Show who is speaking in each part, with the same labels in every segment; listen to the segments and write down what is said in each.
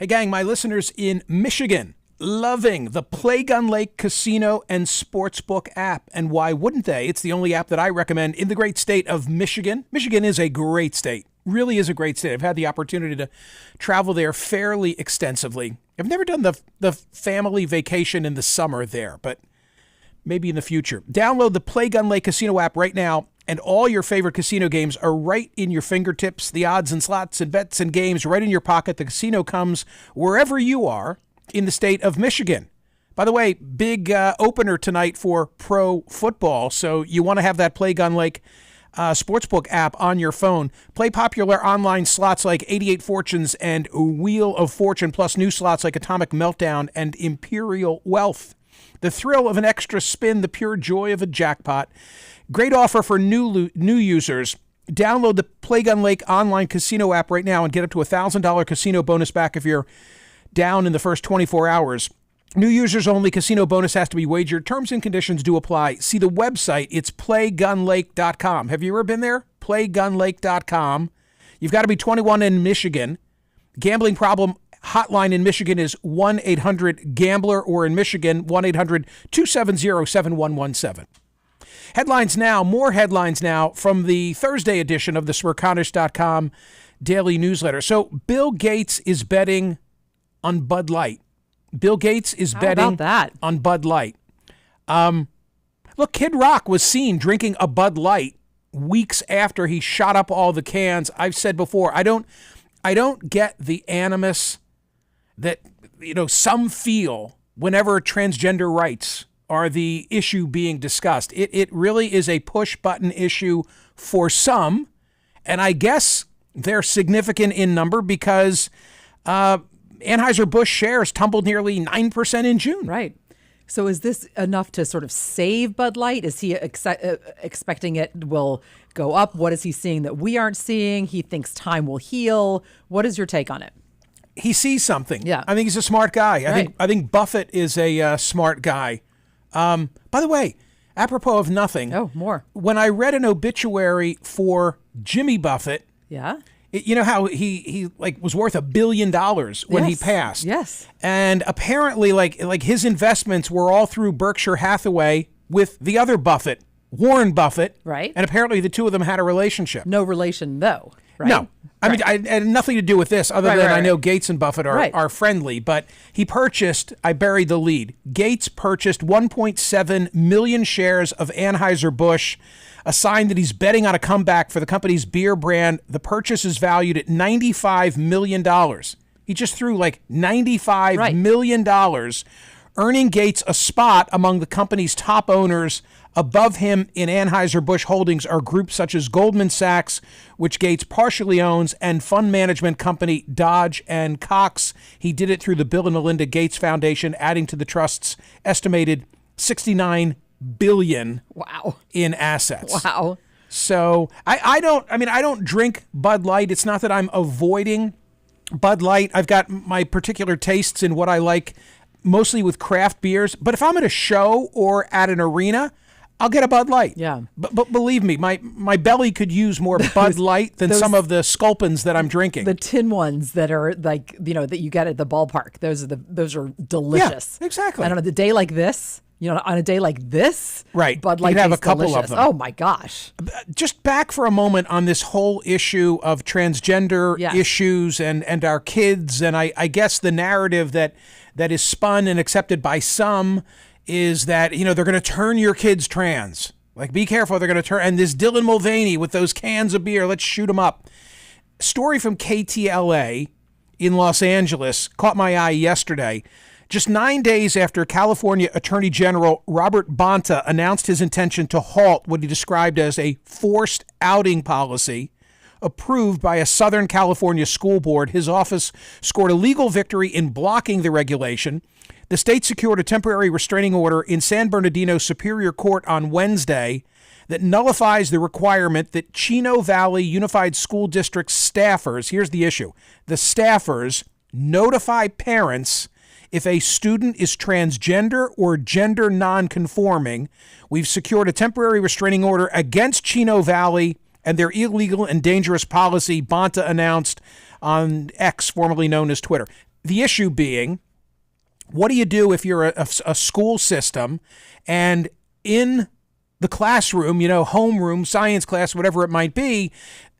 Speaker 1: Hey, gang, my listeners in Michigan, loving the Play Gun Lake Casino and Sportsbook app. And why wouldn't they? It's the only app that I recommend in the great state of Michigan. Michigan is a great state, really is a great state. I've had the opportunity to travel there fairly extensively. I've never done the family vacation in the summer there, but maybe in the future. Download the Play Gun Lake Casino app right now, and all your favorite casino games are right in your fingertips. The odds and slots and bets and games right in your pocket. The casino comes wherever you are in the state of Michigan. By the way, big opener tonight for pro football, so you want to have that Play Gun Lake Sportsbook app on your phone. Play popular online slots like 88 Fortunes and Wheel of Fortune, plus new slots like Atomic Meltdown and Imperial Wealth. The thrill of an extra spin, the pure joy of a jackpot. Great offer for new users. Download the Play Gun Lake online casino app right now and get up to $1,000 casino bonus back if you're down in the first 24 hours. New users only. Casino bonus has to be wagered. Terms and conditions do apply. See the website. It's playgunlake.com. Have you ever been there? Playgunlake.com. You've got to be 21 in Michigan. Gambling problem hotline in Michigan is 1-800-GAMBLER, or in Michigan, 1-800-270-7117. Headlines now, more headlines now from the Thursday edition of the Smerconish.com daily newsletter. So Bill Gates is betting on Bud Light. Bill Gates is betting on Bud Light. Look, Kid Rock was seen drinking a Bud Light weeks after he shot up all the cans. I've said before, I don't get the animus that, some feel whenever transgender rights are the issue being discussed. It really is a push-button issue for some, and I guess they're significant in number because Anheuser-Busch shares tumbled nearly 9% in June.
Speaker 2: Right. So is this enough to sort of save Bud Light? Is he expecting it will go up? What is he seeing that we aren't seeing? He thinks time will heal. What is your take on it?
Speaker 1: He sees something.
Speaker 2: Yeah.
Speaker 1: I think he's a smart guy.
Speaker 2: Right.
Speaker 1: I think Buffett is a smart guy. By the way, apropos of nothing.
Speaker 2: Oh, more.
Speaker 1: When I read an obituary for Jimmy Buffett.
Speaker 2: Yeah.
Speaker 1: You know how he was worth $1 billion when he passed.
Speaker 2: Yes.
Speaker 1: And apparently like his investments were all through Berkshire Hathaway with the other Buffett, Warren Buffett.
Speaker 2: Right.
Speaker 1: And apparently the two of them had a relationship.
Speaker 2: No relation though. Right?
Speaker 1: No. I mean, I had nothing to do with this other than I know Gates and Buffett are friendly, but he purchased, I buried the lead, Gates purchased 1.7 million shares of Anheuser-Busch, a sign that he's betting on a comeback for the company's beer brand. The purchase is valued at $95 million. He just threw like $95 million, earning Gates a spot among the company's top owners. Above him in Anheuser-Busch holdings are groups such as Goldman Sachs, which Gates partially owns, and fund management company Dodge and Cox. He did it through the Bill and Melinda Gates Foundation, adding to the trust's estimated $69 billion in assets.
Speaker 2: Wow.
Speaker 1: So I don't drink Bud Light. It's not that I'm avoiding Bud Light. I've got my particular tastes in what I like, mostly with craft beers. But if I'm at a show or at an arena, I'll get a Bud Light.
Speaker 2: Yeah.
Speaker 1: But believe me, my belly could use more Bud Light than some of the Sculpins that I'm drinking.
Speaker 2: The tin ones that are like, that you get at the ballpark. Those are delicious.
Speaker 1: Yeah, exactly.
Speaker 2: And on a day like this, on a day like this,
Speaker 1: Bud
Speaker 2: Light
Speaker 1: you have a
Speaker 2: tastes
Speaker 1: couple
Speaker 2: delicious.
Speaker 1: of them.
Speaker 2: Oh my gosh.
Speaker 1: Just back for a moment on this whole issue of transgender issues and our kids, and I guess the narrative that is spun and accepted by some is that, they're going to turn your kids trans. Like, be careful, they're going to turn. And this Dylan Mulvaney with those cans of beer, let's shoot him up. Story from KTLA in Los Angeles caught my eye yesterday. Just 9 days after California Attorney General Robert Bonta announced his intention to halt what he described as a forced outing policy approved by a Southern California school board, his office scored a legal victory in blocking the regulation. The state secured a temporary restraining order in San Bernardino Superior Court on Wednesday that nullifies the requirement that Chino Valley Unified School District staffers, here's the issue, the staffers notify parents if a student is transgender or gender nonconforming. We've secured a temporary restraining order against Chino Valley and their illegal and dangerous policy, Bonta announced on X, formerly known as Twitter. the issue being, what do you do if you're a school system and in the classroom, homeroom, science class, whatever it might be,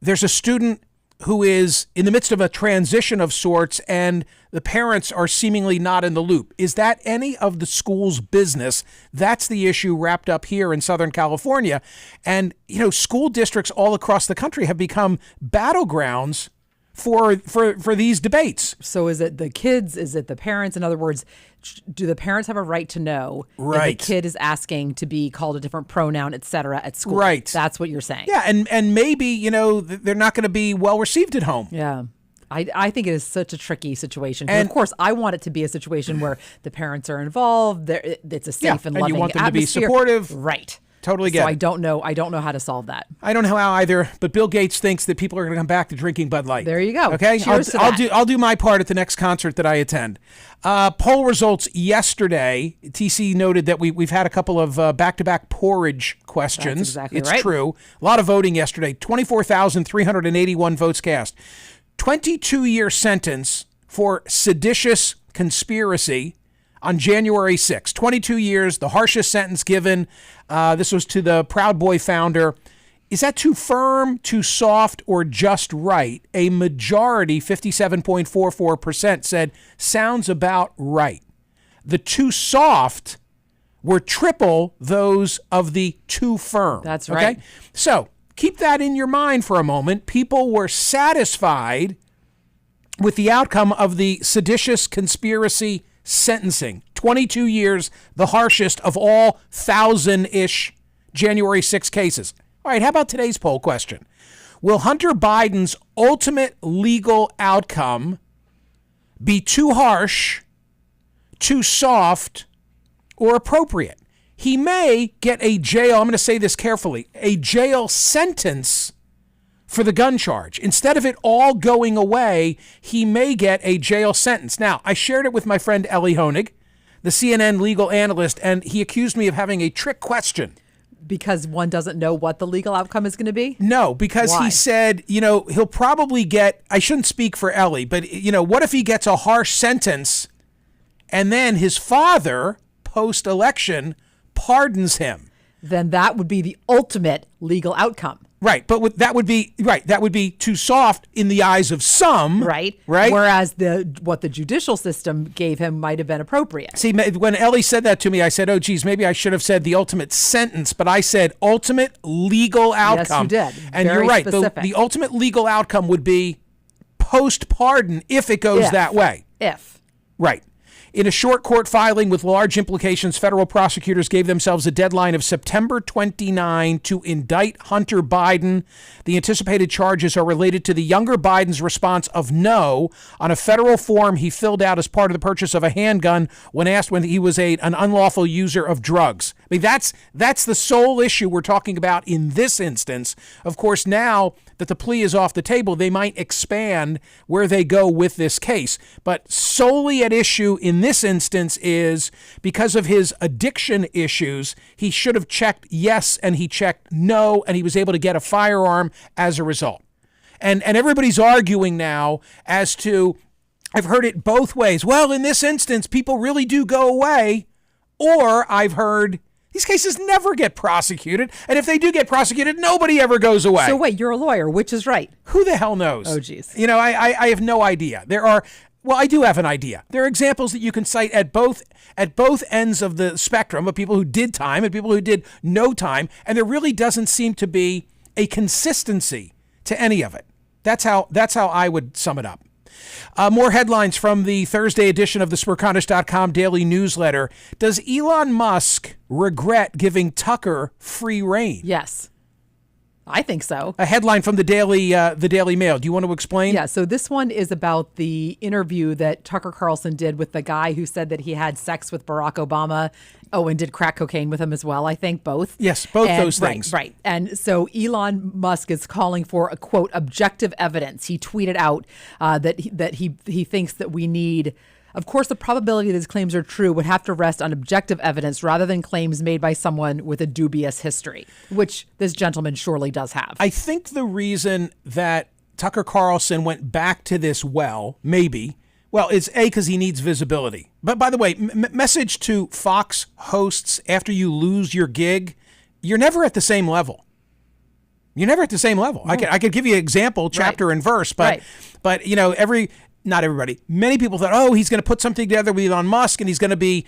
Speaker 1: there's a student who is in the midst of a transition of sorts and the parents are seemingly not in the loop? Is that any of the school's business? That's the issue wrapped up here in Southern California. And, school districts all across the country have become battlegrounds for these debates.
Speaker 2: So is it the kids? Is it the parents? In other words, do the parents have a right to know
Speaker 1: right.
Speaker 2: if the kid is asking to be called a different pronoun, et cetera, at school?
Speaker 1: Right.
Speaker 2: That's what you're saying.
Speaker 1: Yeah, and maybe, they're not going to be well received at home.
Speaker 2: Yeah. I think it is such a tricky situation. And of course, I want it to be a situation where the parents are involved. It's a safe and loving
Speaker 1: and you want them
Speaker 2: atmosphere.
Speaker 1: to be supportive.
Speaker 2: Right.
Speaker 1: Totally get
Speaker 2: so
Speaker 1: it.
Speaker 2: I don't know how to solve that.
Speaker 1: I don't know how either, but Bill Gates thinks that people are going to come back to drinking Bud Light.
Speaker 2: There you go.
Speaker 1: Okay,
Speaker 2: Cheers to that.
Speaker 1: I'll do my part at the next concert that I attend. Poll results yesterday. TC noted that we've had a couple of back-to-back porridge questions.
Speaker 2: That's exactly
Speaker 1: it's
Speaker 2: right.
Speaker 1: true. A lot of voting yesterday. 24,381 votes cast. 22-year sentence for seditious conspiracy on January 6th. 22 years, the harshest sentence given. This was to the Proud Boy founder. Is that too firm, too soft, or just right? A majority, 57.44%, said sounds about right. The too soft were triple those of the too firm.
Speaker 2: That's right.
Speaker 1: Okay? So keep that in your mind for a moment. People were satisfied with the outcome of the seditious conspiracy sentencing. 22 years, the harshest of all 1,000-ish January 6 cases. All right, how about today's poll question? Will Hunter Biden's ultimate legal outcome be too harsh, too soft, or appropriate? He may get a jail, I'm going to say this carefully, a jail sentence for the gun charge. Instead of it all going away, he may get a jail sentence. Now, I shared it with my friend Ellie Honig, the CNN legal analyst, and he accused me of having a trick question.
Speaker 2: Because one doesn't know what the legal outcome is going to be?
Speaker 1: No, because
Speaker 2: Why?
Speaker 1: He said, he'll probably get, I shouldn't speak for Ellie, but, what if he gets a harsh sentence and then his father, post-election, pardons him?
Speaker 2: Then that would be the ultimate legal outcome.
Speaker 1: Right, but that would be too soft in the eyes of some.
Speaker 2: Right.
Speaker 1: Whereas
Speaker 2: what the judicial system gave him might have been appropriate.
Speaker 1: See, when Ellie said that to me, I said, oh, geez, maybe I should have said the ultimate sentence, but I said ultimate legal outcome.
Speaker 2: Yes, you did.
Speaker 1: And
Speaker 2: Very
Speaker 1: you're right.
Speaker 2: specific.
Speaker 1: The ultimate legal outcome would be post-pardon if it goes that way.
Speaker 2: If.
Speaker 1: Right. In a short court filing with large implications, federal prosecutors gave themselves a deadline of September 29 to indict Hunter Biden. The anticipated charges are related to the younger Biden's response of no on a federal form he filled out as part of the purchase of a handgun when asked when he was an unlawful user of drugs. I mean, that's the sole issue we're talking about in this instance. Of course, now that the plea is off the table, they might expand where they go with this case. But solely at issue in this instance is because of his addiction issues, he should have checked yes and he checked no, and he was able to get a firearm as a result. And everybody's arguing now as to, I've heard it both ways. Well, in this instance, people really do go away. Or I've heard these cases never get prosecuted. And if they do get prosecuted, nobody ever goes away.
Speaker 2: So wait, you're a lawyer. Which is right?
Speaker 1: Who the hell knows?
Speaker 2: Oh, geez.
Speaker 1: I have no idea. I do have an idea. There are examples that you can cite at both ends of the spectrum of people who did time and people who did no time. And there really doesn't seem to be a consistency to any of it. That's how I would sum it up. More headlines from the Thursday edition of the Smerconish.com daily newsletter. Does Elon Musk regret giving Tucker free rein?
Speaker 2: Yes. I think so.
Speaker 1: A headline from the Daily Mail. Do you want to explain?
Speaker 2: Yeah, so this one is about the interview that Tucker Carlson did with the guy who said that he had sex with Barack Obama. Oh, and did crack cocaine with him as well, I think, both.
Speaker 1: Yes, both those things.
Speaker 2: Right. And so Elon Musk is calling for a, quote, objective evidence. He tweeted out that he thinks that we need... Of course, the probability that his claims are true would have to rest on objective evidence rather than claims made by someone with a dubious history, which this gentleman surely does have.
Speaker 1: I think the reason that Tucker Carlson went back to this maybe, Well, it's because he needs visibility. But by the way, message to Fox hosts after you lose your gig, you're never at the same level. You're never at the same level.
Speaker 2: No.
Speaker 1: I could give you an example, chapter and verse, but not everybody. Many people thought, oh, he's going to put something together with Elon Musk, and he's going to be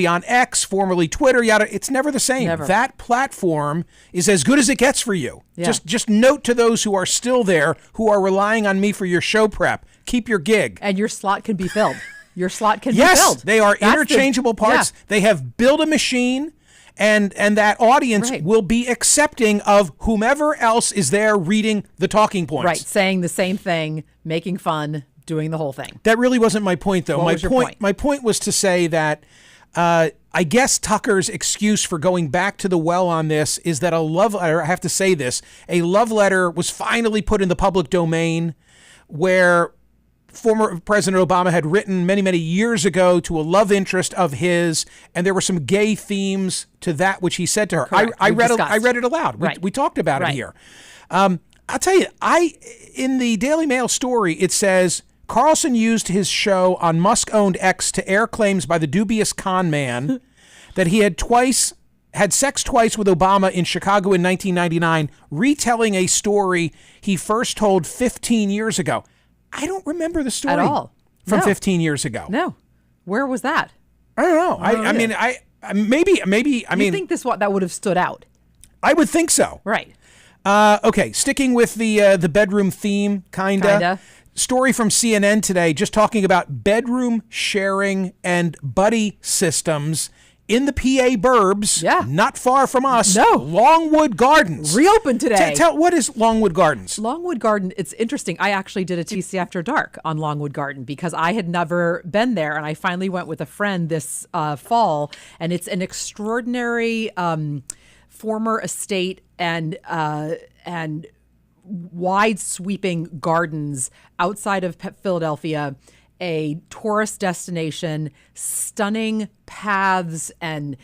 Speaker 1: on X, formerly Twitter. Yada. It's never the same.
Speaker 2: Never.
Speaker 1: That platform is as good as it gets for you.
Speaker 2: Yeah.
Speaker 1: Just note to those who are still there, who are relying on me for your show prep. Keep your gig.
Speaker 2: And your slot can be filled. Your slot can be
Speaker 1: Yes,
Speaker 2: filled.
Speaker 1: they are interchangeable parts.
Speaker 2: Yeah.
Speaker 1: They have built a machine, and that audience will be accepting of whomever else is there reading the talking points.
Speaker 2: Right, saying the same thing, making fun, doing the whole thing.
Speaker 1: That really wasn't my point, though.
Speaker 2: What was your point?
Speaker 1: My point was to say that I guess Tucker's excuse for going back to the well on this is that a love letter, I have to say this, a love letter was finally put in the public domain where former President Obama had written many, many years ago to a love interest of his, and there were some gay themes to that which he said to her. I read it aloud.
Speaker 2: Right.
Speaker 1: We talked about it here. I'll tell you, in the Daily Mail story, it says Carlson used his show on Musk-owned X to air claims by the dubious con man that he had sex twice with Obama in Chicago in 1999, retelling a story he first told 15 years ago. I don't remember the story
Speaker 2: at all
Speaker 1: from 15 years ago.
Speaker 2: No, where was that?
Speaker 1: I don't know. I mean, maybe.
Speaker 2: You think that would have stood out?
Speaker 1: I would think so.
Speaker 2: Right.
Speaker 1: Okay, sticking with the bedroom theme, kinda. Story from CNN today, just talking about bedroom sharing and buddy systems in the PA burbs, not far from us.
Speaker 2: No.
Speaker 1: Longwood Gardens.
Speaker 2: Reopened today.
Speaker 1: What is Longwood Gardens?
Speaker 2: Longwood Garden, it's interesting. I actually did a TC After Dark on Longwood Garden because I had never been there, and I finally went with a friend this fall, and it's an extraordinary former estate and wide sweeping gardens outside of Philadelphia, a tourist destination, stunning paths and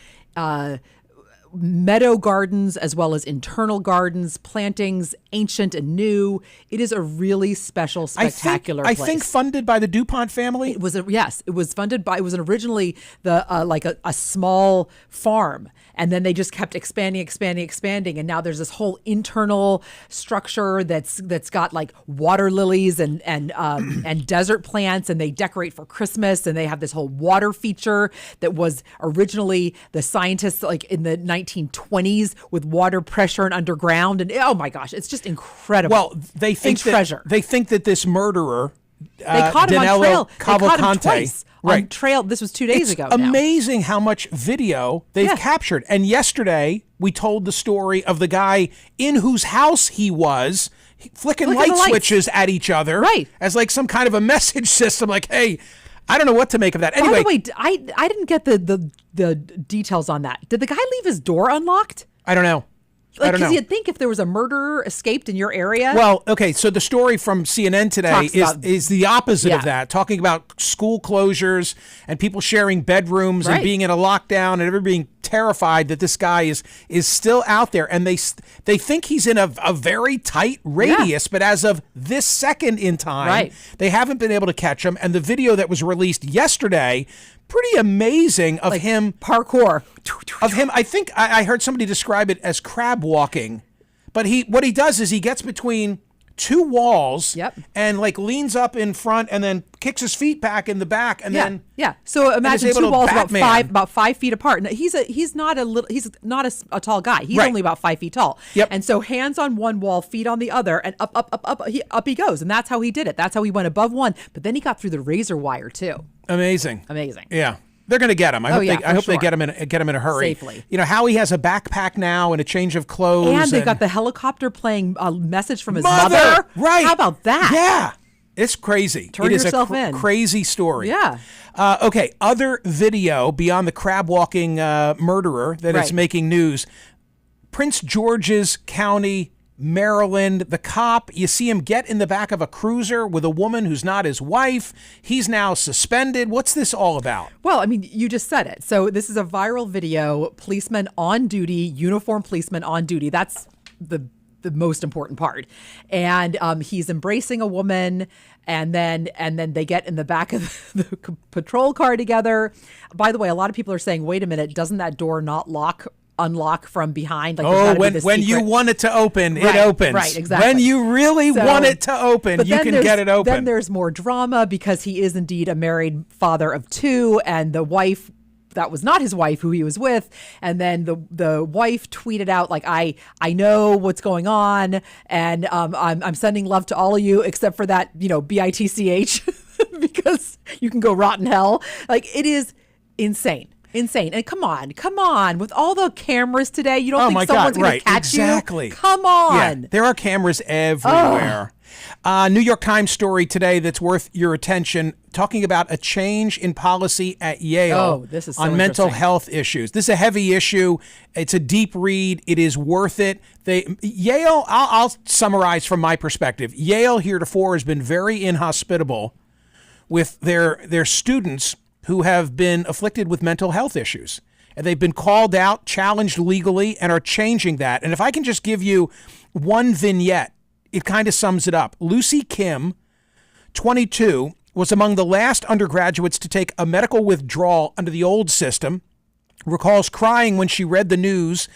Speaker 2: meadow gardens, as well as internal gardens, plantings, ancient and new. It is a really special, spectacular place.
Speaker 1: I think funded by the DuPont family.
Speaker 2: It was it was funded by. It was originally a small farm, and then they just kept expanding, and now there's this whole internal structure that's got like water lilies and desert plants, and they decorate for Christmas, and they have this whole water feature that was originally the scientists like in the 1920s with water pressure and underground, and oh my gosh, it's just incredible.
Speaker 1: Well, they think that this murderer,
Speaker 2: they caught him on trail. They caught him twice on trail. This was 2 days ago.
Speaker 1: Amazing how much video they've captured. And yesterday we told the story of the guy in whose house he was flicking light switches at each other, as like some kind of a message system. Like, hey, I don't know what to make of that. Anyway,
Speaker 2: by the way, I didn't get the details on that. Did the guy leave his door unlocked?
Speaker 1: I don't know.
Speaker 2: Because you'd think if there was a murderer escaped in your area.
Speaker 1: Well, okay, so the story from CNN today is the opposite of that, talking about school closures and people sharing bedrooms and being in a lockdown and everybody being terrified that this guy is still out there. And they think he's in a very tight radius, but as of this second in time, they haven't been able to catch him. And the video that was released yesterday, pretty amazing of him.
Speaker 2: Parkour.
Speaker 1: Of him, I think I heard somebody describe it as crab walking. But what he does is he gets between two walls and like leans up in front and then kicks his feet back in the back and then
Speaker 2: So imagine two walls about 5 feet apart. And he's not a tall guy. He's only about 5 feet tall. And so hands on one wall, feet on the other, and up he goes. And that's how he did it. That's how he went above one. But then he got through the razor wire too.
Speaker 1: Amazing.
Speaker 2: Yeah.
Speaker 1: They're going to get him. I hope they get him in a hurry.
Speaker 2: Safely.
Speaker 1: You know, Howie has a backpack now and a change of clothes.
Speaker 2: And they got the helicopter playing a message from his mother.
Speaker 1: Right.
Speaker 2: How about that?
Speaker 1: Yeah. It's crazy.
Speaker 2: Turn yourself in.
Speaker 1: Crazy story.
Speaker 2: Yeah.
Speaker 1: Okay. Other video beyond the crab walking murderer that is making news. Prince George's County, Maryland, the cop, you see him get in the back of a cruiser with a woman who's not his wife. He's now suspended. What's this all about?
Speaker 2: Well, I mean, you just said it. So this is a viral video, policeman on duty, uniformed policeman on duty. That's the the most important part. And he's embracing a woman, and then they get in the back of the patrol car together. By the way, a lot of people are saying, wait a minute, doesn't that door not unlock from behind? Like,
Speaker 1: when you want it to open, it opens.
Speaker 2: Right, exactly.
Speaker 1: When you really want it to open, you can get it open.
Speaker 2: Then there's more drama because he is indeed a married father of two, and the wife, that was not his wife who he was with. And then the wife tweeted out, like, I know what's going on, and I'm sending love to all of you except for that, BITCH, because you can go rot in hell. Like, it is insane. And come on. With all the cameras today, you don't think someone's going to catch you? Come on.
Speaker 1: Yeah, there are cameras everywhere. New York Times story today that's worth your attention, talking about a change in policy at Yale
Speaker 2: this is so
Speaker 1: on mental health issues. This is a heavy issue. It's a deep read. It is worth it. Yale, I'll summarize from my perspective. Yale heretofore has been very inhospitable with their students who have been afflicted with mental health issues. And they've been called out, challenged legally, and are changing that. And if I can just give you one vignette, it kind of sums it up. Lucy Kim, 22, was among the last undergraduates to take a medical withdrawal under the old system, recalls crying when she read the news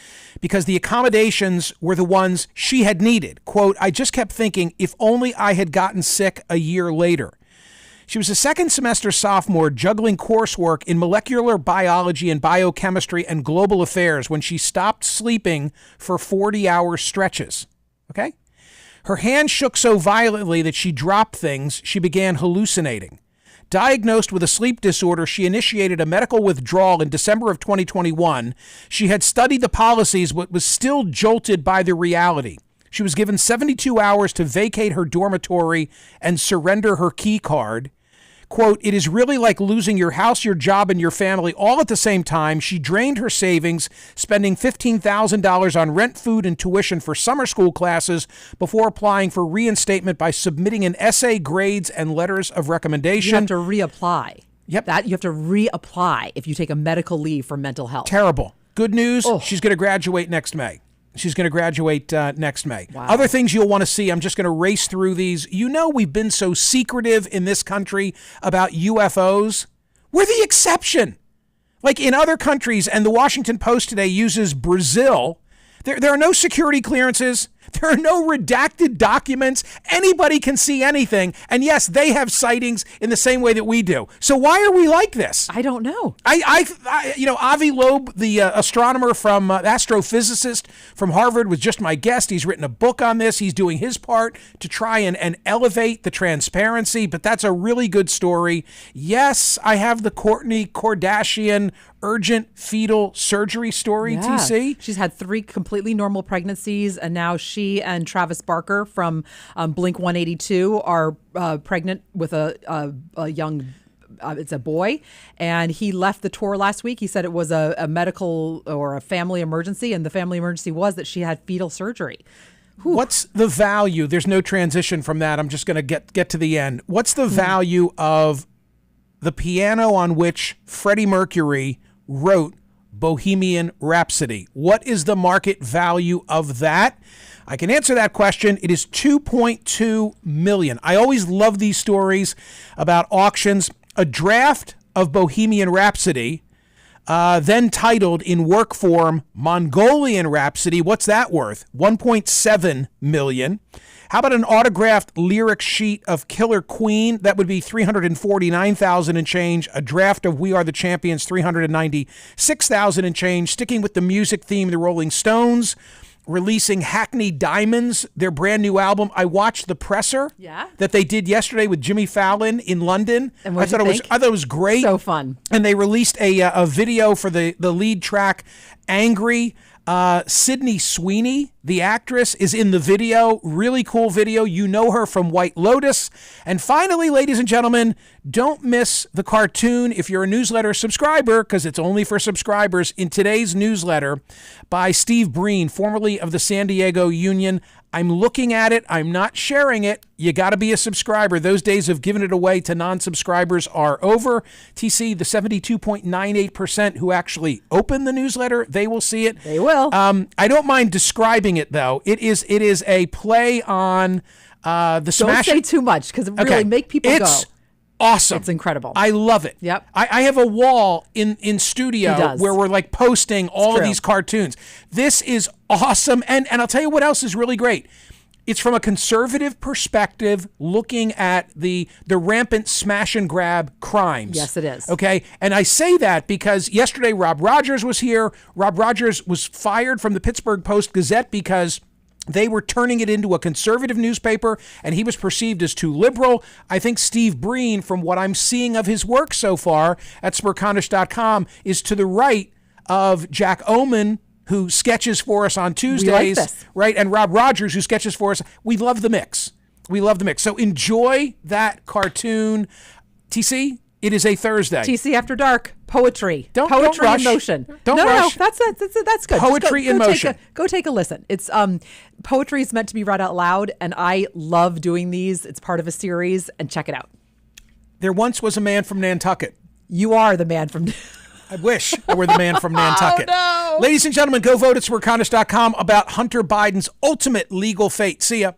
Speaker 1: because the accommodations were the ones she had needed. Quote, I just kept thinking, if only I had gotten sick a year later. She was a second semester sophomore juggling coursework in molecular biology and biochemistry and global affairs when she stopped sleeping for 40-hour stretches. Okay? Her hand shook so violently that she dropped things. She began hallucinating. Diagnosed with a sleep disorder, she initiated a medical withdrawal in December of 2021. She had studied the policies but was still jolted by the reality. She was given 72 hours to vacate her dormitory and surrender her key card. Quote, it is really like losing your house, your job, and your family all at the same time. She drained her savings, spending $15,000 on rent, food, and tuition for summer school classes before applying for reinstatement by submitting an essay, grades, and letters of recommendation.
Speaker 2: You have to reapply.
Speaker 1: Yep.
Speaker 2: You have to reapply if you take a medical leave for mental health.
Speaker 1: Terrible. Good news, she's going to graduate next May. Next May.
Speaker 2: Wow.
Speaker 1: Other things you'll want to see, I'm just going to race through these. We've been so secretive in this country about UFOs. We're the exception. Like in other countries, and the Washington Post today uses Brazil. There are no security clearances. There are no redacted documents. Anybody can see anything. And yes, they have sightings in the same way that we do. So why are we like this?
Speaker 2: I don't know.
Speaker 1: Avi Loeb, the astronomer astrophysicist from Harvard, was just my guest. He's written a book on this. He's doing his part to try and elevate the transparency. But that's a really good story. Yes, I have the Kourtney Kardashian urgent fetal surgery story,
Speaker 2: yeah.
Speaker 1: TC.
Speaker 2: She's had 3 completely normal pregnancies, and now she and Travis Barker from Blink 182 are pregnant with a young, it's a boy, and he left the tour last week. He said it was a medical or a family emergency, and the family emergency was that she had fetal surgery. Whew.
Speaker 1: What's the value? There's no transition from that. I'm just going to get to the end. What's the value of the piano on which Freddie Mercury wrote Bohemian Rhapsody? What is the market value of that? I can answer that question. It is $2.2 million. I always love these stories about auctions. A draft of Bohemian Rhapsody, then titled in work form Mongolian Rhapsody. What's that worth? $1.7 million. How about an autographed lyric sheet of Killer Queen? That would be $349,000 and change. A draft of We Are the Champions, $396,000 and change. Sticking with the music theme, the Rolling Stones releasing Hackney Diamonds, their brand new album. I watched the presser that they did yesterday with Jimmy Fallon in London.
Speaker 2: And
Speaker 1: I thought it was great.
Speaker 2: So fun.
Speaker 1: And they released a video for the lead track, Angry. Sydney Sweeney, the actress, is in the video. Really cool video. You know her from White Lotus. And finally, ladies and gentlemen, don't miss the cartoon if you're a newsletter subscriber, because it's only for subscribers. In today's newsletter by Steve Breen, formerly of the San Diego Union, I'm looking at it. I'm not sharing it. You got to be a subscriber. Those days of giving it away to non-subscribers are over. TC, the 72.98% who actually open the newsletter, they will see it.
Speaker 2: They will.
Speaker 1: I don't mind describing it, though. It is a play on the Smash.
Speaker 2: Don't say too much because it really make people go.
Speaker 1: Awesome.
Speaker 2: It's incredible.
Speaker 1: I love it.
Speaker 2: Yep.
Speaker 1: I have a wall in studio where we're like posting all of these cartoons. This is awesome. And I'll tell you what else is really great. It's from a conservative perspective looking at the rampant smash and grab crimes.
Speaker 2: Yes, it is.
Speaker 1: Okay. And I say that because yesterday Rob Rogers was here. Rob Rogers was fired from the Pittsburgh Post-Gazette because they were turning it into a conservative newspaper, and he was perceived as too liberal. I think Steve Breen, from what I'm seeing of his work so far at Smerconish.com, is to the right of Jack Oman, who sketches for us on Tuesdays, right? And Rob Rogers, who sketches for us. We love the mix. We love the mix. So enjoy that cartoon. TC, it is a Thursday.
Speaker 2: TC After Dark. Poetry.
Speaker 1: Don't
Speaker 2: rush. In motion.
Speaker 1: Don't rush.
Speaker 2: No, that's good.
Speaker 1: Poetry in motion.
Speaker 2: Go take a listen. It's poetry is meant to be read out loud, and I love doing these. It's part of a series, and check it out.
Speaker 1: There once was a man from Nantucket.
Speaker 2: You are the man from...
Speaker 1: I wish I were the man from Nantucket.
Speaker 2: Oh, no.
Speaker 1: Ladies and gentlemen, go vote at Smerconish.com about Hunter Biden's ultimate legal fate. See ya.